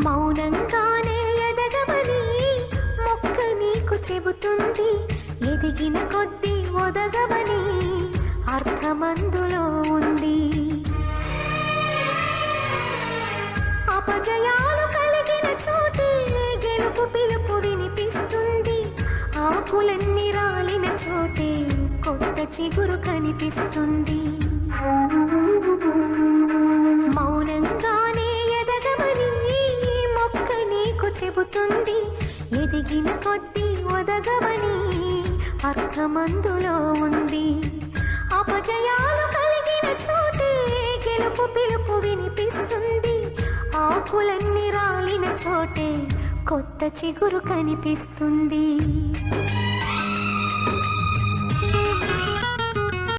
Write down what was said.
మౌనంగానే ఎదగమని మొక్క నీకు చెబుతుంది. ఎదిగిన కొద్దీ ఒదగమని అర్థమందులో ఉంది. అపజయాలు కలిగిన చోటే గెలుపు పిలుపు వినిపిస్తుంది. ఆకులన్నీ రాలిన చోటే కొత్త చిగురు కనిపిస్తుంది. మౌనంగానే ఎదగమని మొక్క నీకు చెబుతుంది. ఎదిగిన కొద్దీ ఒదగమని అర్థమందులో ఉంది. అపజయాలు కలిగిన చోటే గెలుపు పిలుపు వినిపిస్తుంది. ఆకులన్నీ రాలిన చోటే కొత్త చిగురు కనిపిస్తుంది.